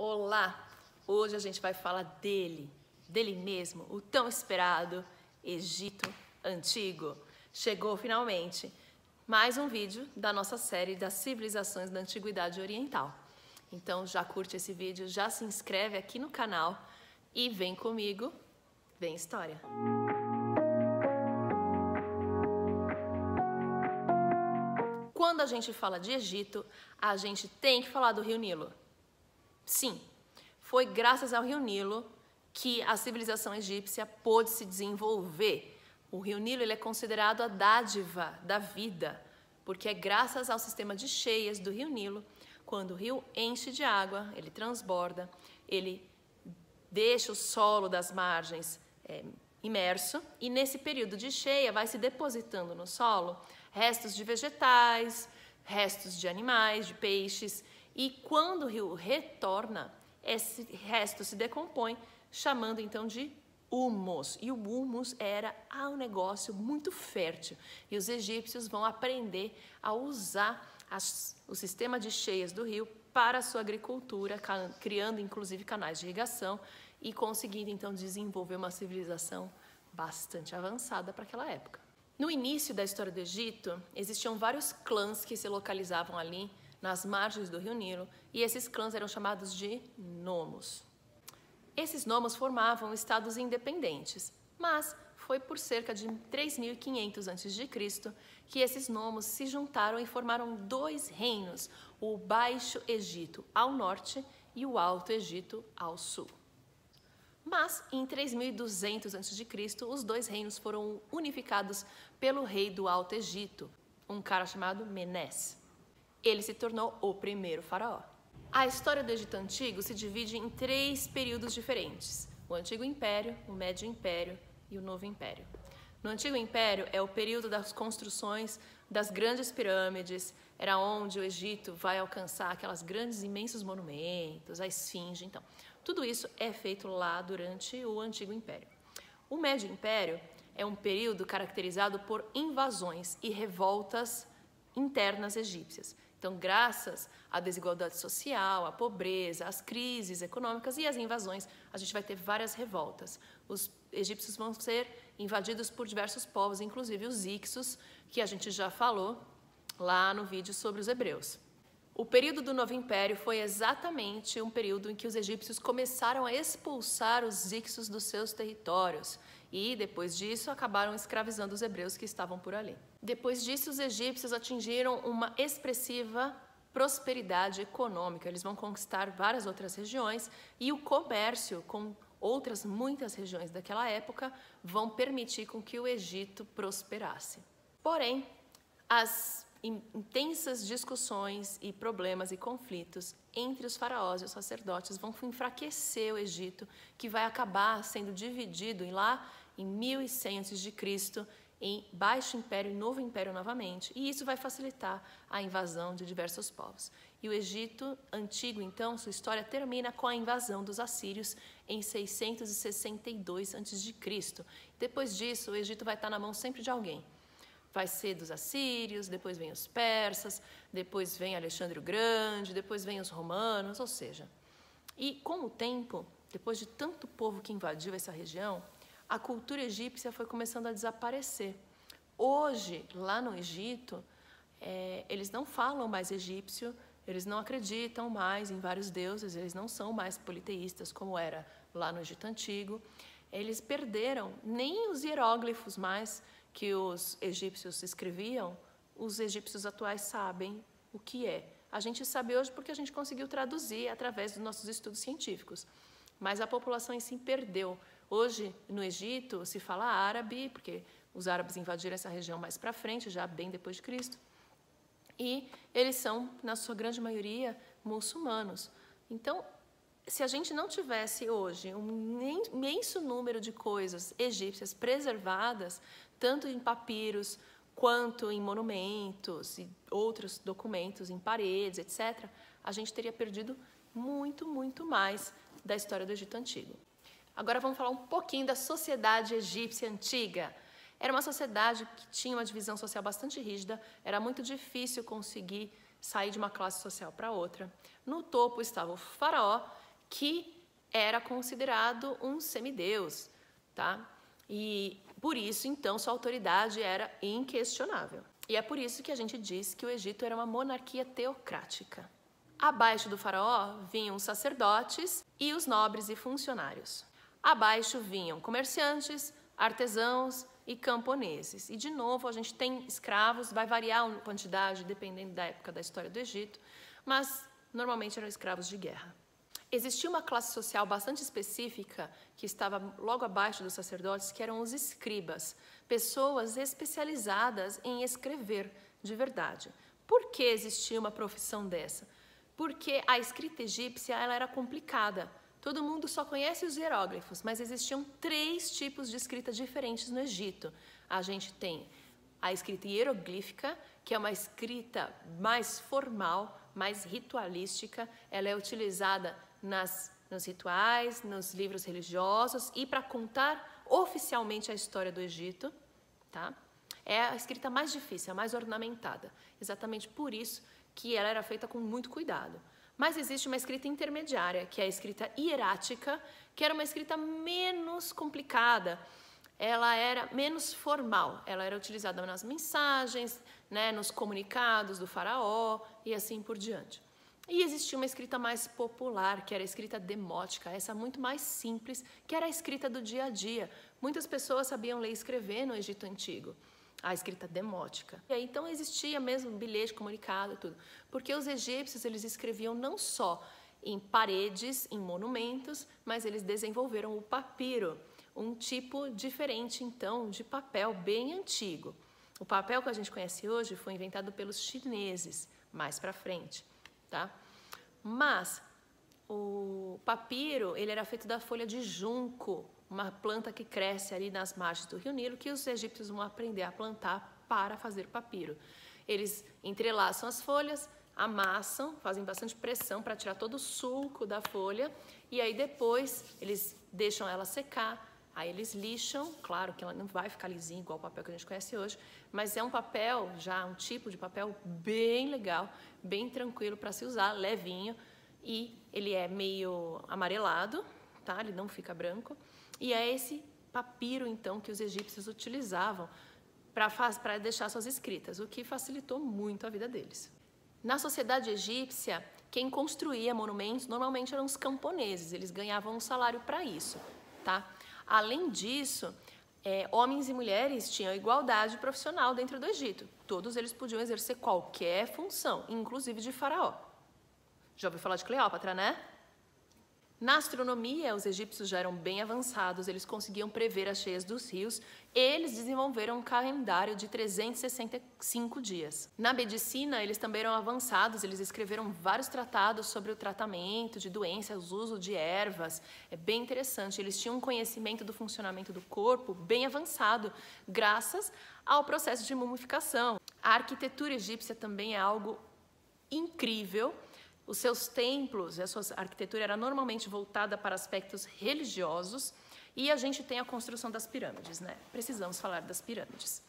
Olá! Hoje a gente vai falar dele mesmo, o tão esperado Egito Antigo. Chegou finalmente mais um vídeo da nossa série das civilizações da Antiguidade Oriental. Então já curte esse vídeo, já se inscreve aqui no canal e vem comigo, vem história! Quando a gente fala de Egito, a gente tem que falar do Rio Nilo. Sim, foi graças ao Rio Nilo que a civilização egípcia pôde se desenvolver. O Rio Nilo ele é considerado a dádiva da vida, porque é graças ao sistema de cheias do Rio Nilo, quando o rio enche de água, ele transborda, ele deixa o solo das margens imerso, e nesse período de cheia vai se depositando no solo restos de vegetais, restos de animais, de peixes, e quando o rio retorna, esse resto se decompõe, chamando então de humus. E o humus era um negócio muito fértil. E os egípcios vão aprender a usar o sistema de cheias do rio para a sua agricultura, criando inclusive canais de irrigação e conseguindo então desenvolver uma civilização bastante avançada para aquela época. No início da história do Egito, existiam vários clãs que se localizavam ali nas margens do Rio Nilo, e esses clãs eram chamados de nomos. Esses nomos formavam estados independentes, mas foi por cerca de 3.500 a.C. que esses nomos se juntaram e formaram dois reinos, o Baixo Egito ao norte e o Alto Egito ao sul. Mas, em 3.200 a.C., os dois reinos foram unificados pelo rei do Alto Egito, um cara chamado Menes. Ele se tornou o primeiro faraó. A história do Egito Antigo se divide em três períodos diferentes: o Antigo Império, o Médio Império e o Novo Império. No Antigo Império é o período das construções das grandes pirâmides, era onde o Egito vai alcançar aquelas grandes, imensos monumentos, a Esfinge, então. Tudo isso é feito lá durante o Antigo Império. O Médio Império é um período caracterizado por invasões e revoltas internas egípcias. Então, graças à desigualdade social, à pobreza, às crises econômicas e às invasões, a gente vai ter várias revoltas. Os egípcios vão ser invadidos por diversos povos, inclusive os Hicsos, que a gente já falou lá no vídeo sobre os hebreus. O período do Novo Império foi exatamente um período em que os egípcios começaram a expulsar os Hicsos dos seus territórios e, depois disso, acabaram escravizando os hebreus que estavam por ali. Depois disso, os egípcios atingiram uma expressiva prosperidade econômica. Eles vão conquistar várias outras regiões e o comércio com outras muitas regiões daquela época vão permitir com que o Egito prosperasse. Porém, as intensas discussões e problemas e conflitos entre os faraós e os sacerdotes vão enfraquecer o Egito, que vai acabar sendo dividido lá em 1100 a.C. em Baixo Império e Novo Império novamente, e isso vai facilitar a invasão de diversos povos. E o Egito Antigo, então, sua história termina com a invasão dos assírios em 662 a.C. Depois disso, o Egito vai estar na mão sempre de alguém. Vai ser dos assírios, depois vem os persas, depois vem Alexandre o Grande, depois vem os romanos, ou seja. E com o tempo, depois de tanto povo que invadiu essa região, a cultura egípcia foi começando a desaparecer. Hoje, lá no Egito, eles não falam mais egípcio, eles não acreditam mais em vários deuses, eles não são mais politeístas como era lá no Egito Antigo. Eles perderam nem os hieróglifos mais que os egípcios escreviam, os egípcios atuais sabem o que é. A gente sabe hoje porque a gente conseguiu traduzir através dos nossos estudos científicos, mas a população em si perdeu. Hoje, no Egito, se fala árabe, porque os árabes invadiram essa região mais para frente, já bem depois de Cristo, e eles são, na sua grande maioria, muçulmanos. Então, se a gente não tivesse hoje um imenso número de coisas egípcias preservadas, tanto em papiros, quanto em monumentos e outros documentos, em paredes, etc., a gente teria perdido muito, muito mais da história do Egito Antigo. Agora vamos falar um pouquinho da sociedade egípcia antiga. Era uma sociedade que tinha uma divisão social bastante rígida, era muito difícil conseguir sair de uma classe social para outra. No topo estava o faraó, que era considerado um semideus, tá? E por isso, então, sua autoridade era inquestionável. E é por isso que a gente diz que o Egito era uma monarquia teocrática. Abaixo do faraó vinham os sacerdotes e os nobres e funcionários. Abaixo vinham comerciantes, artesãos e camponeses. E, de novo, a gente tem escravos, vai variar a quantidade dependendo da época da história do Egito, mas normalmente eram escravos de guerra. Existia uma classe social bastante específica que estava logo abaixo dos sacerdotes, que eram os escribas, pessoas especializadas em escrever de verdade. Por que existia uma profissão dessa? Porque a escrita egípcia ela era complicada. Todo mundo só conhece os hieróglifos, mas existiam 3 tipos de escrita diferentes no Egito. A gente tem a escrita hieroglífica, que é uma escrita mais formal, mais ritualística. Ela é utilizada nos rituais, nos livros religiosos e para contar oficialmente a história do Egito, tá? É a escrita mais difícil, a mais ornamentada. Exatamente por isso que ela era feita com muito cuidado. Mas existe uma escrita intermediária, que é a escrita hierática, que era uma escrita menos complicada. Ela era menos formal, ela era utilizada nas mensagens, né, nos comunicados do faraó e assim por diante. E existia uma escrita mais popular, que era a escrita demótica, essa muito mais simples, que era a escrita do dia a dia. Muitas pessoas sabiam ler e escrever no Egito Antigo, a escrita demótica. E aí, então existia mesmo bilhete, comunicado, tudo. Porque os egípcios, eles escreviam não só em paredes, em monumentos, mas eles desenvolveram o papiro, um tipo diferente, então, de papel bem antigo. O papel que a gente conhece hoje foi inventado pelos chineses, mais para frente. Tá? Mas o papiro ele era feito da folha de junco, uma planta que cresce ali nas margens do Rio Nilo, que os egípcios vão aprender a plantar para fazer papiro. Eles entrelaçam as folhas, amassam, fazem bastante pressão para tirar todo o sulco da folha e aí depois eles deixam ela secar. Aí eles lixam, claro que ela não vai ficar lisinha igual o papel que a gente conhece hoje, mas é um papel, já um tipo de papel bem legal, bem tranquilo para se usar, levinho, e ele é meio amarelado, tá? Ele não fica branco, e é esse papiro, então, que os egípcios utilizavam para deixar suas escritas, o que facilitou muito a vida deles. Na sociedade egípcia, quem construía monumentos normalmente eram os camponeses, eles ganhavam um salário para isso, tá? Além disso, homens e mulheres tinham igualdade profissional dentro do Egito. Todos eles podiam exercer qualquer função, inclusive de faraó. Já ouviu falar de Cleópatra, né? Na astronomia, os egípcios já eram bem avançados, eles conseguiam prever as cheias dos rios, eles desenvolveram um calendário de 365 dias. Na medicina, eles também eram avançados, eles escreveram vários tratados sobre o tratamento de doenças, o uso de ervas, é bem interessante. Eles tinham um conhecimento do funcionamento do corpo bem avançado, graças ao processo de mumificação. A arquitetura egípcia também é algo incrível. Os seus templos, a sua arquitetura era normalmente voltada para aspectos religiosos e a gente tem a construção das pirâmides, né? Precisamos falar das pirâmides.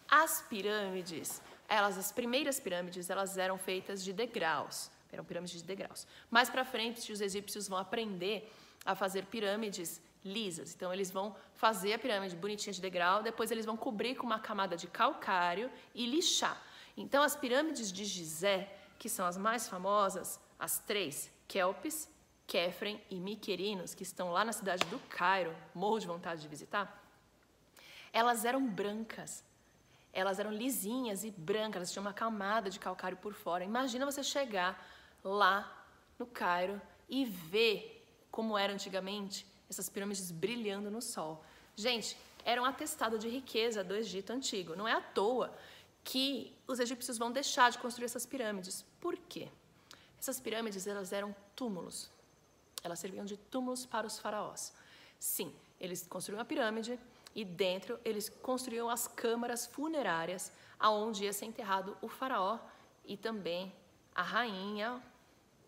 As pirâmides, as primeiras pirâmides, elas eram feitas de degraus, eram pirâmides de degraus. Mais para frente, os egípcios vão aprender a fazer pirâmides lisas. Então, eles vão fazer a pirâmide bonitinha de degrau, depois eles vão cobrir com uma camada de calcário e lixar. Então, as pirâmides de Gizé, que são as mais famosas, as 3, Quéopes, Quéfren e Miquerinos, que estão lá na cidade do Cairo, morro de vontade de visitar, elas eram brancas, elas eram lisinhas e brancas, elas tinham uma camada de calcário por fora. Imagina você chegar lá no Cairo e ver como era antigamente essas pirâmides brilhando no sol. Gente, era um atestado de riqueza do Egito Antigo, não é à toa que os egípcios vão deixar de construir essas pirâmides. Por quê? Essas pirâmides, elas eram túmulos. Elas serviam de túmulos para os faraós. Sim, eles construíam a pirâmide e dentro eles construíam as câmaras funerárias aonde ia ser enterrado o faraó e também a rainha,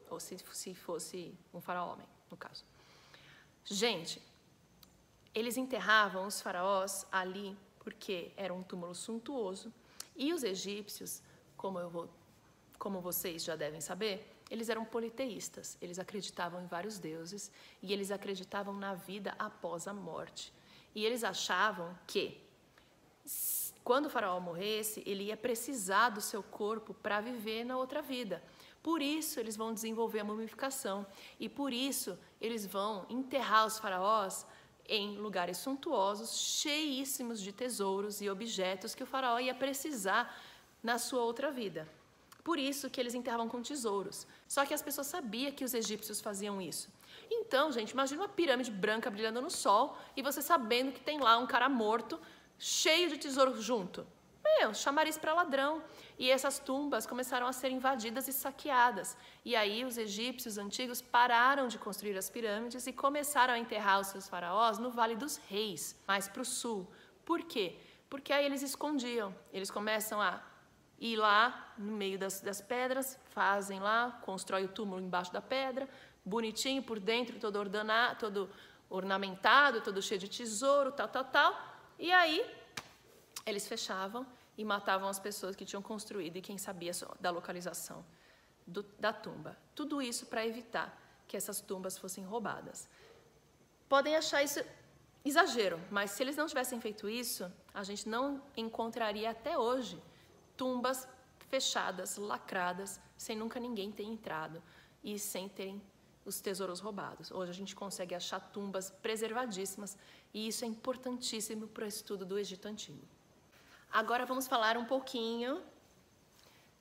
ou se fosse um faraó homem, no caso. Gente, eles enterravam os faraós ali porque era um túmulo suntuoso. E os egípcios, como vocês já devem saber, Eles eram politeístas, eles acreditavam em vários deuses e eles acreditavam na vida após a morte. E eles achavam que quando o faraó morresse, ele ia precisar do seu corpo para viver na outra vida. Por isso, eles vão desenvolver a mumificação. E por isso, eles vão enterrar os faraós em lugares suntuosos, cheíssimos de tesouros e objetos que o faraó ia precisar na sua outra vida. Por isso que eles enterravam com tesouros. Só que as pessoas sabiam que os egípcios faziam isso. Então, gente, imagina uma pirâmide branca brilhando no sol e você sabendo que tem lá um cara morto, cheio de tesouros junto. Chamariz para ladrão. E essas tumbas começaram a ser invadidas e saqueadas. E aí os egípcios antigos pararam de construir as pirâmides e começaram a enterrar os seus faraós no Vale dos Reis, mais para o sul. Por quê? Porque aí eles escondiam. Eles começam a ir lá no meio das pedras, fazem lá, constrói o túmulo embaixo da pedra, bonitinho por dentro, todo ornamentado, todo cheio de tesouro, tal. E aí eles fechavam e matavam as pessoas que tinham construído e quem sabia da localização da tumba. Tudo isso para evitar que essas tumbas fossem roubadas. Podem achar isso exagero, mas se eles não tivessem feito isso, a gente não encontraria até hoje tumbas fechadas, lacradas, sem nunca ninguém ter entrado e sem terem os tesouros roubados. Hoje a gente consegue achar tumbas preservadíssimas e isso é importantíssimo para o estudo do Egito Antigo. Agora vamos falar um pouquinho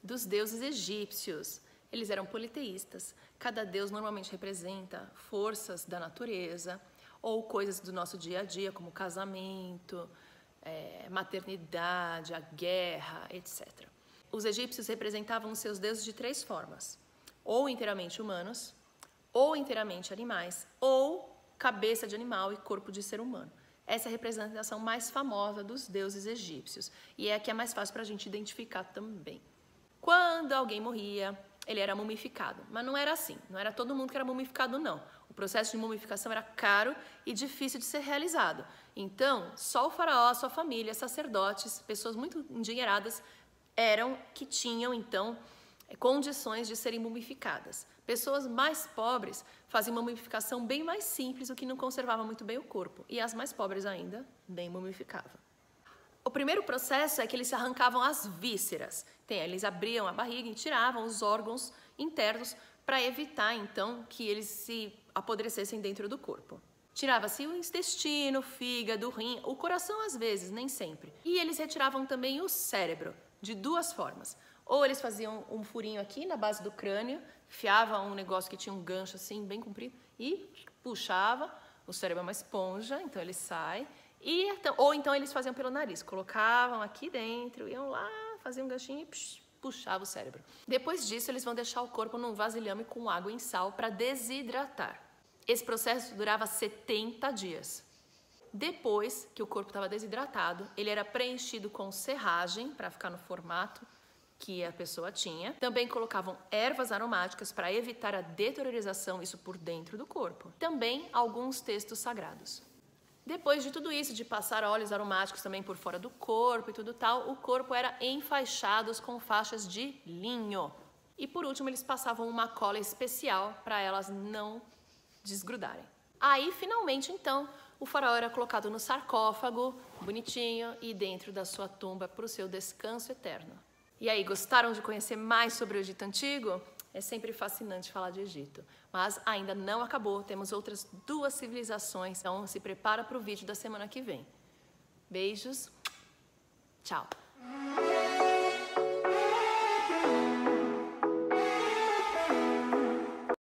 dos deuses egípcios. Eles eram politeístas. Cada deus normalmente representa forças da natureza ou coisas do nosso dia a dia, como casamento, maternidade, a guerra, etc. Os egípcios representavam os seus deuses de 3 formas: ou inteiramente humanos, ou inteiramente animais, ou cabeça de animal e corpo de ser humano. Essa é a representação mais famosa dos deuses egípcios e é a que é mais fácil para a gente identificar também. Quando alguém morria, ele era mumificado, mas não era assim, não era todo mundo que era mumificado, não. O processo de mumificação era caro e difícil de ser realizado. Então, só o faraó, sua família, sacerdotes, pessoas muito endinheiradas que tinham, então, condições de serem mumificadas. Pessoas mais pobres faziam uma mumificação bem mais simples, o que não conservava muito bem o corpo. E as mais pobres ainda nem mumificavam. O primeiro processo é que eles arrancavam as vísceras. Eles abriam a barriga e tiravam os órgãos internos para evitar, então, que eles se apodrecessem dentro do corpo. Tirava-se o intestino, o fígado, o rim, o coração às vezes, nem sempre. E eles retiravam também o cérebro, de 2 formas. Ou eles faziam um furinho aqui na base do crânio, enfiavam um negócio que tinha um gancho assim, bem comprido, e puxava. O cérebro é uma esponja, então ele sai. Ou então eles faziam pelo nariz, colocavam aqui dentro, iam lá, faziam um ganchinho e puxava o cérebro. Depois disso, eles vão deixar o corpo num vasilhame com água e sal para desidratar. Esse processo durava 70 dias. Depois que o corpo estava desidratado, ele era preenchido com serragem para ficar no formato que a pessoa tinha. Também colocavam ervas aromáticas para evitar a deteriorização, isso por dentro do corpo. Também alguns textos sagrados. Depois de tudo isso, de passar óleos aromáticos também por fora do corpo e tudo tal, o corpo era enfaixado com faixas de linho. E por último, eles passavam uma cola especial para elas não desgrudarem. Aí, finalmente, então, o faraó era colocado no sarcófago, bonitinho, e dentro da sua tumba para o seu descanso eterno. E aí, gostaram de conhecer mais sobre o Egito Antigo? É sempre fascinante falar de Egito, mas ainda não acabou, temos outras 2 civilizações, então se prepara para o vídeo da semana que vem. Beijos, tchau!